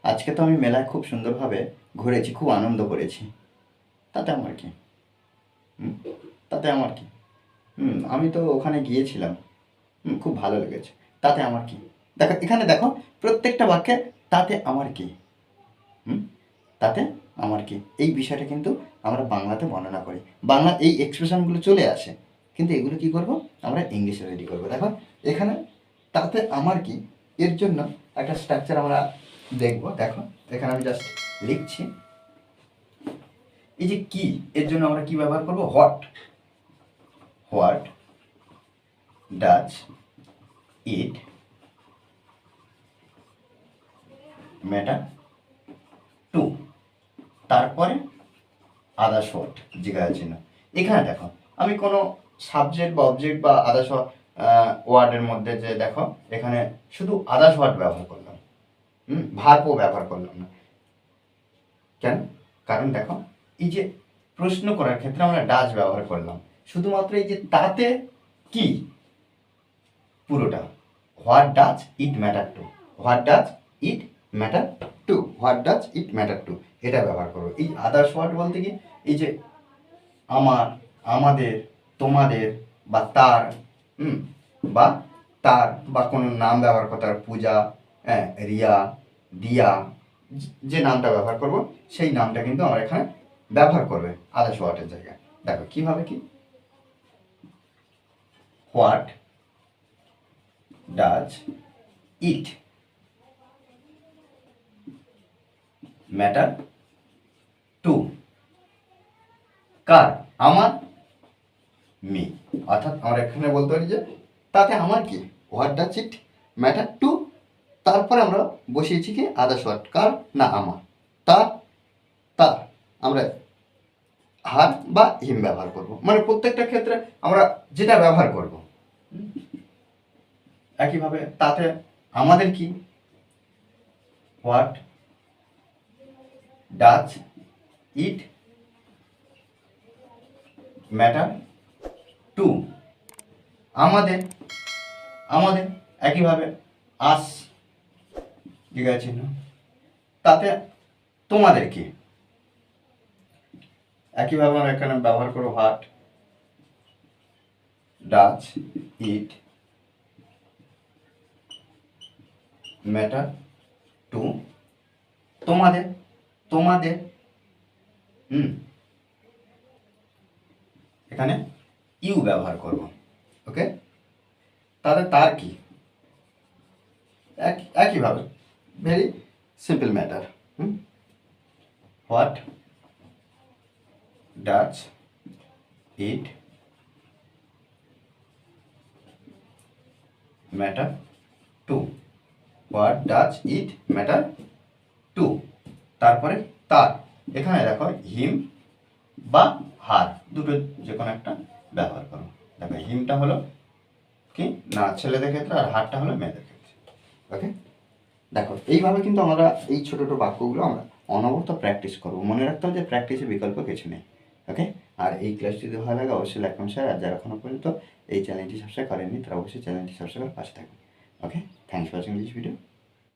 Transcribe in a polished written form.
আজকে তো আমি মেলায় খুব সুন্দরভাবে ঘুরেছি, খুব আনন্দ করেছি। তাতে আমার কি? হুম? তাতে আমার কি? আমি তো ওখানে গিয়েছিলাম। খুব ভালো লেগেছে। তাতে আমার কি? দেখো এখানে দেখো, প্রত্যেকটা বাক্যে তাতে আমার কি? হুম? তাতে আমার কি? এই বিষয়টা কিন্তু আমরা বাংলাতে বর্ণনা করি। বাংলা এই এক্সপ্রেশনগুলো চলে আসে। কিন্তু এগুলো কি করব? আমরা ইংলিশে রেডি করব। দেখো এখানে তাতে আমার কি? এর জন্য একটা স্ট্রাকচার আমরা দেখব। দেখো এখানে আমি জাস্ট লিখছি। এই যে কি, এর জন্য আমরা কি ব্যবহার করব? What. What does it matter two, তারপরে আদার্স ওয়ার্ড, জিজ্ঞাসা চিহ্ন। এখানে দেখো আমি কোনো সাবজেক্ট বা অবজেক্ট বা আদার্স ওয়ার্ডের মধ্যে যে দেখো এখানে শুধু আদার্স ওয়ার্ড ব্যবহার করলাম, ভার্বও ব্যবহার করলাম না। কেন? কারণ দেখো এই যে প্রশ্ন করার ক্ষেত্রে আমরা ডাজ ব্যবহার করলাম, শুধুমাত্র এই যে তাতে কি, পুরোটা what does it matter two, what does it matter two, what does it matter two, এটা ব্যবহার করবো। এই আদার্স ওয়ার্ড বলতে কি, এই যে আমার, আমাদের, তোমাদের বা তার, বা তার বা কোনো নাম ব্যবহার করতে হবে, পূজা, হ্যাঁ, রিয়া, দিয়া, যে নামটা ব্যবহার করব সেই নামটা কিন্তু আমরা এখানে ব্যবহার করবে আদার্স ওয়ার্ডের জায়গায়। দেখো কিভাবে কি, what does it matter to, কার? আমার, মি। অর্থাৎ আমরা এখানে বলতে পারি যে তাতে আমার কি, what does it matter two, তারপরে আমরা বসিয়েছি কি আদার্স ওয়ার্ড, কার না আমার, তার, তার আমরা হার বা হিম ব্যবহার করব। মানে প্রত্যেকটা ক্ষেত্রে আমরা যেটা ব্যবহার করব। একইভাবে তাতে আমাদের কি, what does it matter two, আমাদের, আমাদের একইভাবে আস, জিজ্ঞাসা চিহ্ন। তাতে তোমাদের কি, একইভাবে আমরা এখানে ব্যবহার করবো what does it matter two, তোমাদের, তোমাদের, এখানে ইউ ব্যবহার করব। ওকে, তাহলে তার কি, একইভাবে very simple matter. What does it matter two, what does it matter two, তারপরে তার, এখানে দেখো হিম বা হার, দুটো যে কোনো একটা ব্যবহার করো। দেখো হিমটা হলো কি না ছেলেদের ক্ষেত্রে, আর হারটা হলো মেয়েদের ক্ষেত্রে। ওকে, দেখো এইভাবে কিন্তু আমরা এই ছোটো ছোটো বাক্যগুলো আমরা অনবরত প্র্যাকটিস করবো। মনে রাখতে হবে যে প্র্যাকটিসের বিকল্প কিছু নেই। ওকে, আর এই ক্লাসটি যদি ভালো লাগে অবশ্যই লাইক কমেন্ট শেয়ার, আর যারা এখনো পর্যন্ত এই চ্যানেলটি সাবস্ক্রাইব করেননি তারা অবশ্যই চ্যানেলটি সাবস্ক্রাইব করে পাশে থাকবেন। Okay, thanks for watching this video.